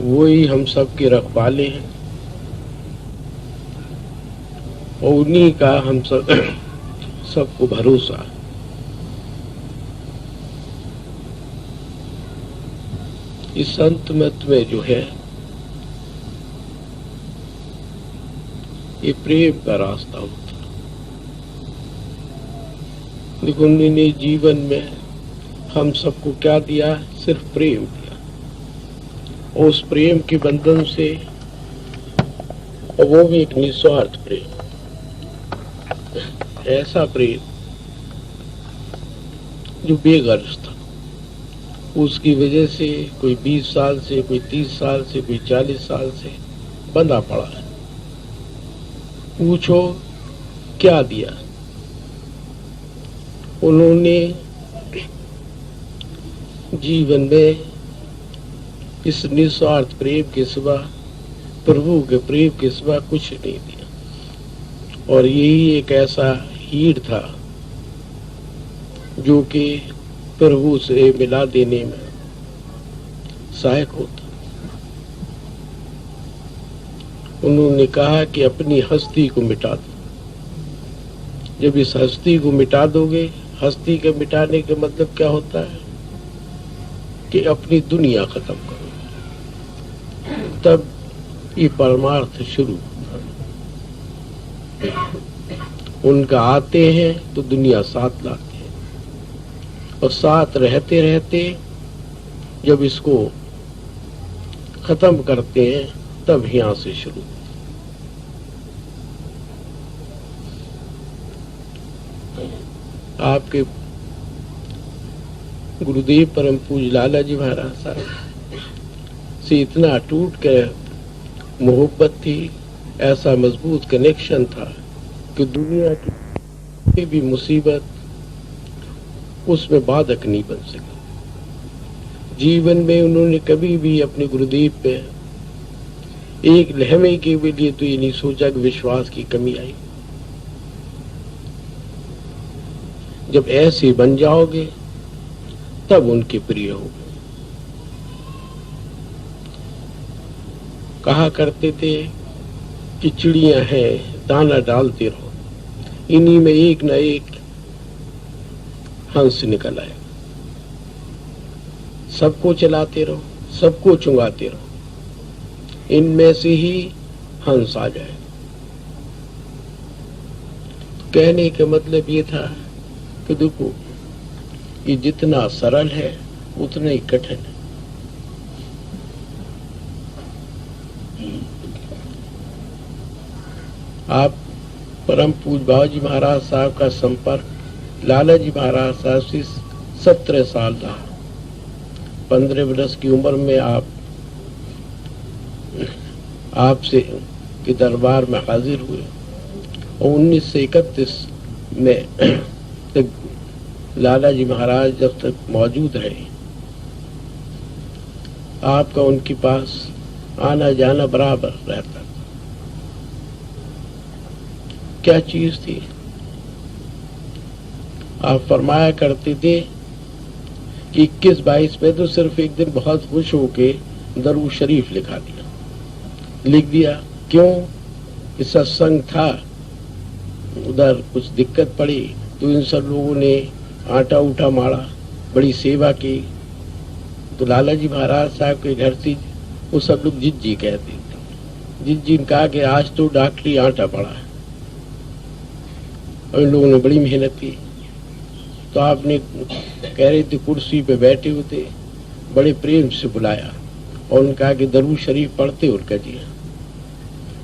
वही हम सबके रखवाले हैं और उन्हीं का हम सबको भरोसा। इस संत मत में जो है ये प्रेम का रास्ता होता है। देखो उन्होंने जीवन में हम सबको क्या दिया? सिर्फ प्रेम दिया, और उस प्रेम के बंधन से, और वो भी एक निस्वार्थ प्रेम, ऐसा प्रेम जो बेगर्ज था। उसकी वजह से कोई 20 साल से, कोई 30 साल से, कोई 40 साल से बंधा पड़ा है। पूछो क्या दिया उन्होंने? जीवन में इस निस्वार्थ प्रेम के सिवा, प्रभु के प्रेम के सिवा कुछ नहीं दिया। और यही एक ऐसा हीर था जो कि प्रभु से मिला देने में सहायक होता। उन्होंने कहा कि अपनी हस्ती को मिटा दो। जब इस हस्ती को मिटा दोगे, हस्ती के मिटाने का मतलब क्या होता है? कि अपनी दुनिया खत्म करो, तब ये परमार्थ शुरू होता है। उनका आते हैं तो दुनिया साथ लाते हैं, और साथ रहते रहते जब इसको खत्म करते हैं तब यहां से शुरू। आपके गुरुदेव परम पूज्य लाला जी महाराज साहब से इतना टूट कर मोहब्बत थी, ऐसा मजबूत कनेक्शन था कि दुनिया की भी मुसीबत उसमें बाधक नहीं बन सकी। जीवन में उन्होंने कभी भी अपने गुरुदेव पे एक लहमे के लिए तो ये नहीं सोचा कि विश्वास की कमी आई। जब ऐसे बन जाओगे तब उनके प्रिय होगे। कहा करते थे कि चिड़ियां हैं, दाना डालते रहो, इन्हीं में एक न एक हंस निकल आए। सबको चलाते रहो, सबको चुंगाते रहो, इनमें से ही हंस आ जाए। कहने का मतलब ये था कि देखो ये जितना सरल है उतना ही कठिन है। आप परम पूज्य बाबूजी महाराज साहब का संपर्क लाला जी महाराज साहब से 17 साल रहा। 15 वर्ष की उम्र में आपसे के दरबार में हाजिर हुए, और 1931 में तक लाला जी महाराज जब तक मौजूद रहे, आपका उनके पास आना जाना बराबर रहता। क्या चीज थी? आप फरमाया करते थे कि 21-22 में तो सिर्फ एक दिन बहुत खुश होके दरूद शरीफ लिख दिया। क्यों? कि सत्संग था, उधर कुछ दिक्कत पड़ी तो इन सब लोगों ने आटा उठा मारा, बड़ी सेवा की। तो लाला जी महाराज साहब के घर से वो सब लोग जिज्जी कहते थे। जिज्जी ने कहा कि आज तो डॉक्टरी आटा पड़ा है, और इन लोगों ने बड़ी मेहनत की। तो आपने कह रहे थे कुर्सी पे बैठे हुए थे, बड़े प्रेम से बुलाया और उन्होंने कहा कि दरूद शरीफ पढ़ते। उनका जी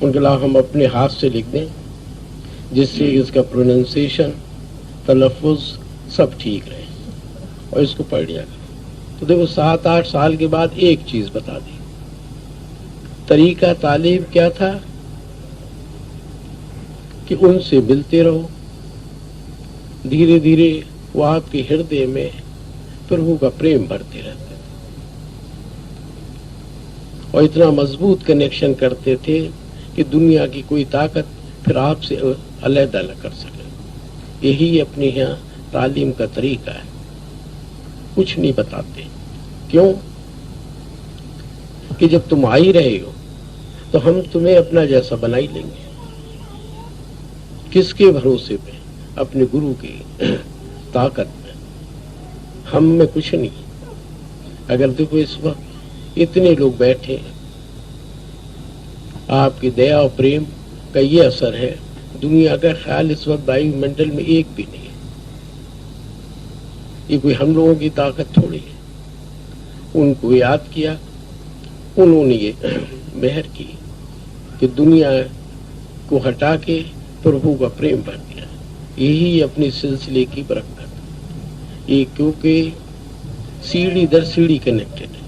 उनके अलावा हम अपने हाथ से लिख दें जिससे इसका प्रोनाउंसिएशन, तलफ़ुज़ सब ठीक रहे, और इसको पढ़ लिया। तो देखो 7-8 साल के बाद एक चीज बता दी। तरीका तालीम क्या था? कि उनसे मिलते रहो, धीरे धीरे वो आपके हृदय में प्रभु का प्रेम भरते रहते थे, और इतना मजबूत कनेक्शन करते थे कि दुनिया की कोई ताकत फिर आपसे अलहदा न कर सके। यही अपने यहाँ तालीम का तरीका है। कुछ नहीं बताते। क्यों? कि जब तुम आ ही रहे हो तो हम तुम्हें अपना जैसा बना ही लेंगे। किसके भरोसे पे? अपने गुरु की ताकत में। हम में कुछ नहीं। अगर देखो इस वक्त इतने लोग बैठे हैं, आपकी दया और प्रेम का ये असर है। दुनिया का ख्याल इस वक्त वायुमंडल में एक भी नहीं है। ये कोई हम लोगों की ताकत थोड़ी है। उनको याद किया, उन्होंने ये मेहर की कि दुनिया को हटा के प्रभु का प्रेम भर दिया। यही अपने सिलसिले की बरकत। ये क्योंकि सीढ़ी दर सीढ़ी कनेक्टेड है।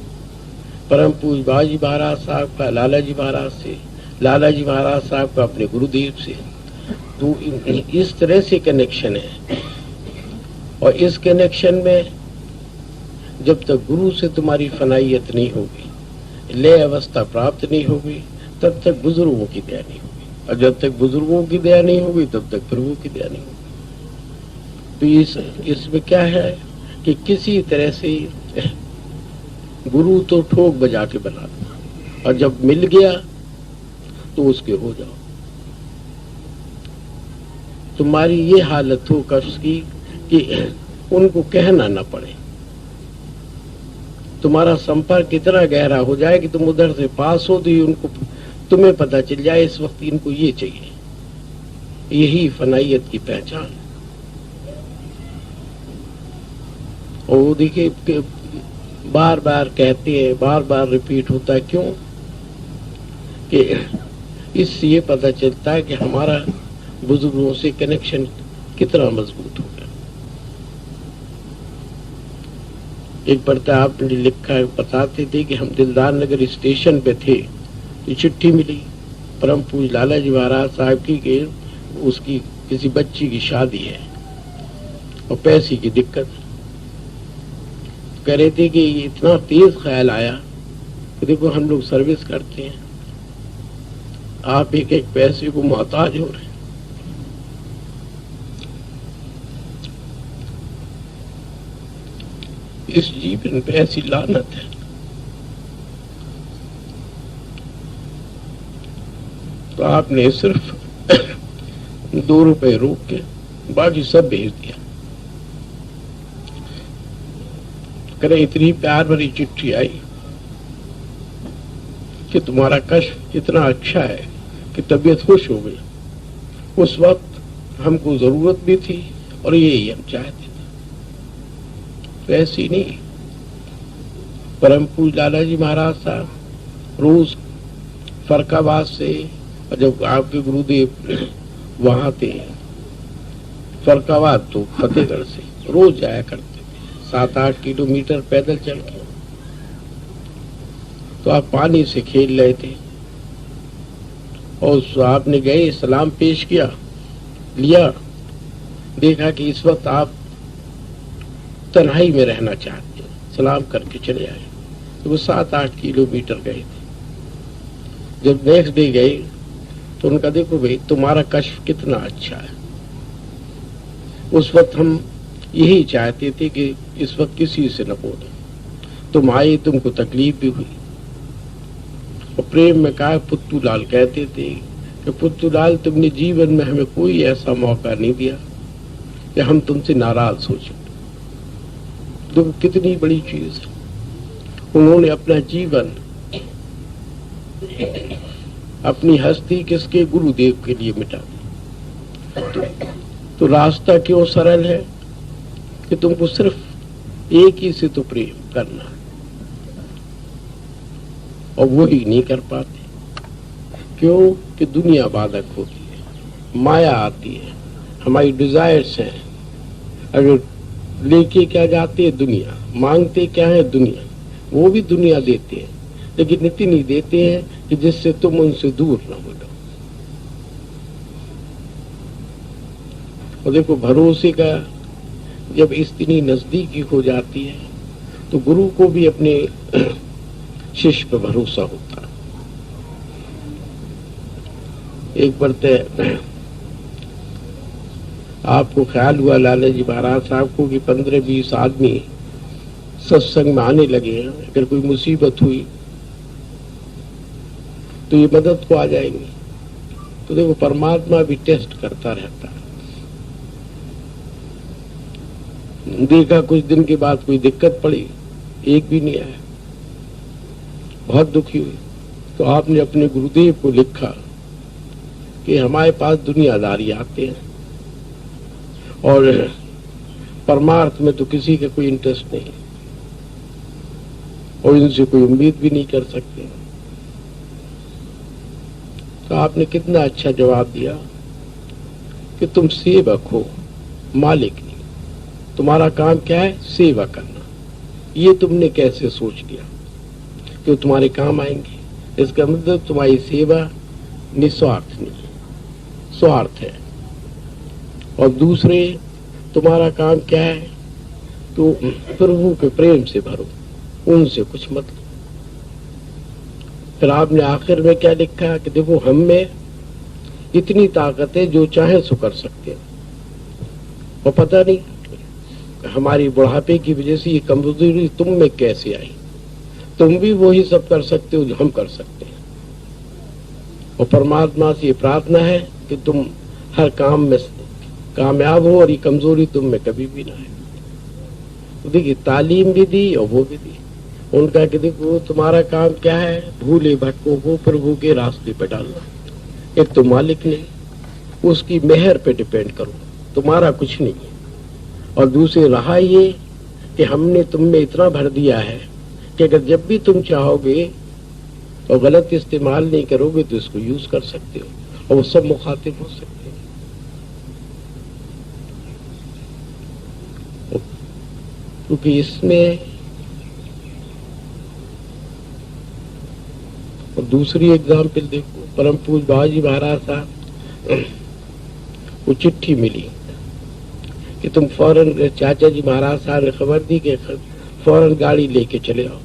परम पूज्य बाजी महाराज साहब का लालाजी महाराज से, लालाजी महाराज साहब का अपने गुरुदेव से, तो इस तरह से कनेक्शन है। और इस कनेक्शन में जब तक गुरु से तुम्हारी फनाइयत नहीं होगी, लय अवस्था प्राप्त नहीं होगी, तब तक बुजुर्गों की दया नहीं होगी। और जब तक बुजुर्गों की दया नहीं होगी तब तक प्रभु की दया नहीं होगी। तो इसमें क्या है कि किसी तरह से गुरु तो ठोक बजा के बना दो, और जब मिल गया तो उसके हो जाओ। तुम्हारी ये हालत हो कष्ट की कि उनको कहना ना पड़े। तुम्हारा संपर्क इतना गहरा हो जाए कि तुम उधर से पास हो तो उनको, तुम्हें पता चल जाए इस वक्त इनको ये चाहिए। यही फनाइयत की पहचान। और देखिए बार बार कहते हैं, बार बार रिपीट होता है। क्यों? कि इससे ये पता चलता है कि हमारा बुजुर्गों से कनेक्शन कितना मजबूत हो गया। एक पढ़ता आपने लिखा है, बताते थे कि हम दिलदार नगर स्टेशन पे थे, तो चिट्ठी मिली परम पूज्य लालाजी महाराज साहब की कि उसकी किसी बच्ची की शादी है और पैसे की दिक्कत। कह रहे थे कि इतना तेज ख्याल आया कि देखो हम लोग सर्विस करते हैं, आप एक एक पैसे को मोहताज हो रहे हैं। इस जीवन पे ऐसी लानत है। तो आपने सिर्फ 2 रुपए रोक के बाकी सब भेज दिया। करे इतनी प्यार भरी चिट्ठी आई कि तुम्हारा कष्ट इतना अच्छा है कि तबीयत खुश हो गई। उस वक्त हमको जरूरत भी थी और यही हम चाहते थे। तो ऐसी नहीं। परम पूज्य लालाजी महाराज साहब रोज फरकाबाद से, और जब आपके गुरुदेव वहां थे फरकाबाद तो फतेहगढ़ से रोज जाया करते थे, 7-8 किलोमीटर पैदल चल के। तो आप पानी से खेल रहे थे और आपने गए, सलाम पेश किया, लिया, देखा कि इस वक्त आप तन्हाई में रहना चाहते हैं, सलाम करके चले आए। तो वो 7-8 किलोमीटर गए थे। जब नेक्स्ट डे गए तो उनका देखो भाई तुम्हारा कष्ट कितना अच्छा है। उस वक्त हम यही चाहते थे कि इस वक्त किसी से न बोले। तुम आए, तुमको तकलीफ भी हुई। और प्रेम में कहा, पुत्तूलाल कहते थे कि पुत्तूलाल तुमने जीवन में हमें कोई ऐसा मौका नहीं दिया कि हम तुमसे नाराज हो जाए। देखो कितनी बड़ी चीज है। उन्होंने अपना जीवन, अपनी हस्ती किसके? गुरुदेव के लिए मिटा दी। तो रास्ता क्यों सरल है कि तुमको सिर्फ एक ही से तो प्रेम करना, और वो ही नहीं कर पाते। क्यों? कि दुनिया बाधक होती है, माया आती है, हमारी डिजायर्स हैं। अगर लेके क्या जाते हैं? दुनिया। मांगते क्या है? दुनिया। वो भी दुनिया देते हैं, लेकिन इतनी देते हैं कि जिससे तुम उनसे दूर न हो जाओ। और देखो भरोसे का जब इतनी नजदीकी हो जाती है तो गुरु को भी अपने शिष्य पर भरोसा होता है। एक बार आपको ख्याल हुआ लालाजी महाराज साहब को कि 15-20 आदमी सत्संग में आने लगे हैं। अगर कोई मुसीबत हुई तो ये मदद को आ जाएंगे। तो देखो परमात्मा भी टेस्ट करता रहता है। देखा कुछ दिन के बाद कोई दिक्कत पड़ी, एक भी नहीं आया, बहुत दुखी हुई, तो आपने अपने गुरुदेव को लिखा कि हमारे पास दुनियादारी आते हैं और परमार्थ में तो किसी का कोई इंटरेस्ट नहीं और इनसे कोई उम्मीद भी नहीं कर सकते। तो आपने कितना अच्छा जवाब दिया कि तुम सेवक हो, मालिक नहीं। तुम्हारा काम क्या है? सेवा करना। ये तुमने कैसे सोच लिया कि तुम्हारे काम आएंगे? इसका मतलब तुम्हारी सेवा निस्वार्थ नहीं है, स्वार्थ है। और दूसरे तुम्हारा काम क्या है? तो प्रभु के प्रेम से भरो, उनसे कुछ मत लो। फिर आपने आखिर में क्या लिखा कि देखो हम में इतनी ताकत है, जो चाहे सो कर सकते हैं, और पता नहीं हमारी बुढ़ापे की वजह से ये कमजोरी तुम में कैसे आई। तुम भी वही सब कर सकते हो जो हम कर सकते हैं। और परमात्मा से ये प्रार्थना है कि तुम हर काम में कामयाब हो और ये कमजोरी तुम में कभी भी ना आए। तो देखिए तालीम भी दी और वो भी दी। उनका कि देखो तुम्हारा काम क्या है? भूले भटकों को प्रभु के रास्ते पे डालना। एक तो मालिक ने, उसकी मेहर पे डिपेंड करो, तुम्हारा कुछ नहीं है। और दूसरे रहा ये कि हमने तुम में इतना भर दिया है कि अगर जब भी तुम चाहोगे और गलत इस्तेमाल नहीं करोगे तो इसको यूज कर सकते हो और वो सब मुखातिब हो सकते हैं। क्योंकि इसमें और दूसरी एग्जाम्पल देखो, परम पूज्य बाबाजी महाराज साहब को चिट्ठी मिली कि तुम फौरन, चाचा जी महाराज साहब ने खबर दी कि फौरन गाड़ी लेके चले आओ।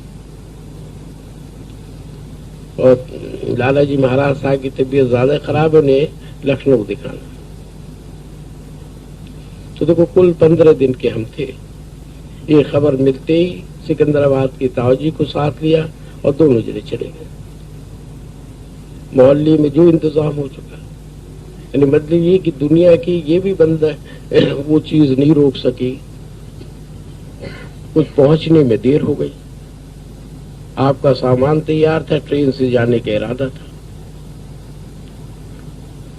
और लाला जी महाराज साहब की तबीयत ज्यादा खराब, उन्हें लखनऊ दिखाना। तो देखो कुल 15 दिन के हम थे। ये खबर मिलते ही सिकंदराबाद की ताऊजी को साथ लिया और दोनों जने चले गए। मोहल्ले में जो इंतजाम हो चुका, यानी मतलब ये कि दुनिया की ये भी बंदा वो चीज नहीं रोक सकी। कुछ पहुंचने में देर हो गई। आपका सामान तैयार था, ट्रेन से जाने का इरादा था।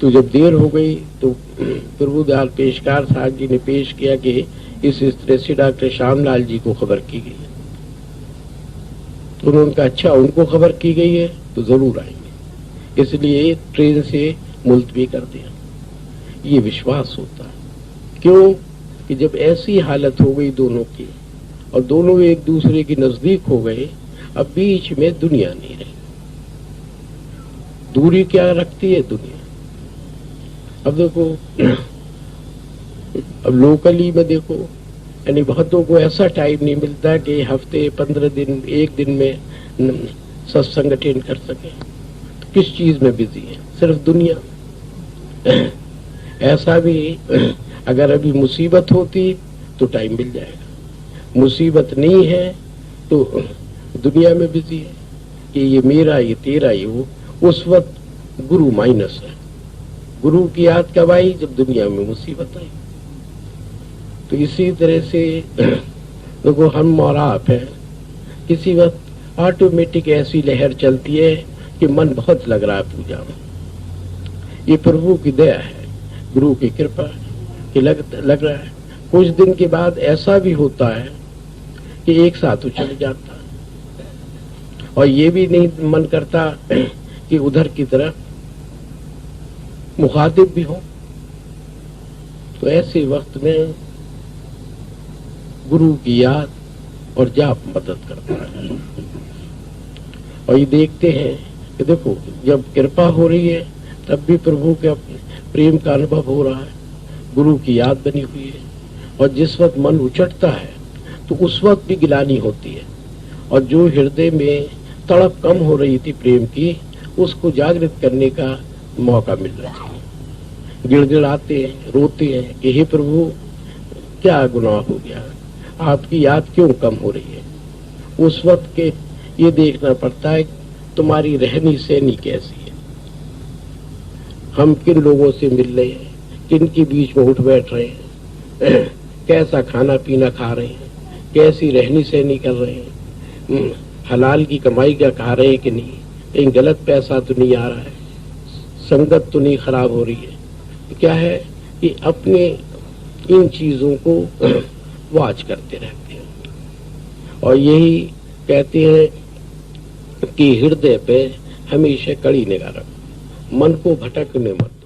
तो जब देर हो गई तो प्रभुदयाल पेशकार साहब जी ने पेश किया कि इस तरह से डॉक्टर श्यामलाल जी को खबर की गई है। तो उन्होंने कहा अच्छा उनको खबर की गई है तो जरूर आएंगे, इसलिए ट्रेन से मुलतवी कर दिया। ये विश्वास होता है। क्यों? कि जब ऐसी हालत हो गई दोनों की और दोनों एक दूसरे के नजदीक हो गए, अब बीच में दुनिया नहीं रही। दूरी क्या रखती है दुनिया? अब देखो, अब लोकली में देखो, यानी बहुतों को ऐसा टाइम नहीं मिलता कि हफ्ते 15 दिन, एक दिन में सत्संग अटेंड कर सके। तो किस चीज में बिजी है? सिर्फ दुनिया। ऐसा भी अगर अभी मुसीबत होती तो टाइम मिल जाएगा, मुसीबत नहीं है तो दुनिया में बिजी है कि ये मेरा, ये तेरा, ये वो। उस वक्त गुरु माइनस है। गुरु की याद कब आई? जब दुनिया में मुसीबत आई। तो इसी तरह से देखो हम और आप हैं, किसी वक्त ऑटोमेटिक ऐसी लहर चलती है कि मन बहुत लग रहा है पूजा में। ये प्रभु की दया है, गुरु की कृपा कि लग रहा है। कुछ दिन के बाद ऐसा भी होता है कि एक साथ उछल जाता है और ये भी नहीं मन करता कि उधर की तरफ मुखातिब भी हो। तो ऐसे वक्त में गुरु की याद और जाप मदद करता है। और ये देखते हैं कि देखो जब कृपा हो रही है तब भी प्रभु के प्रेम का अनुभव हो रहा है, गुरु की याद बनी हुई है। और जिस वक्त मन उचटता है तो उस वक्त भी गिलानी होती है। और जो हृदय में तड़प कम हो रही थी प्रेम की, उसको जागृत करने का मौका मिलना चाहिए। गिड़गिड़ाते हैं, रोते हैं कि हे प्रभु क्या गुनाह हो गया, आपकी याद क्यों कम हो रही है। उस वक्त के ये देखना पड़ता है तुम्हारी रहनी सहनी कैसी है, हम किन लोगों से मिल रहे हैं, किन के बीच में उठ बैठ रहे हैं, कैसा खाना पीना खा रहे हैं, कैसी रहनी सहनी कर रहे हैं, हलाल की कमाई का खा रहे हैं कि नहीं, कहीं गलत पैसा तो नहीं आ रहा है, संगत तो नहीं खराब हो रही है। क्या है कि अपने इन चीजों को वॉच करते रहते हैं और यही कहते हैं कि हृदय पे हमेशा कड़ी निगाह रखो, मन को भटकने मत।